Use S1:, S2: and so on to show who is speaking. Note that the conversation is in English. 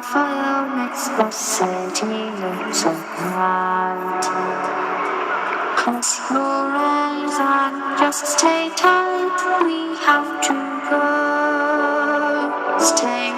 S1: Fire makes the city look so bright. Close your eyes and just stay tight. We have to go. Stay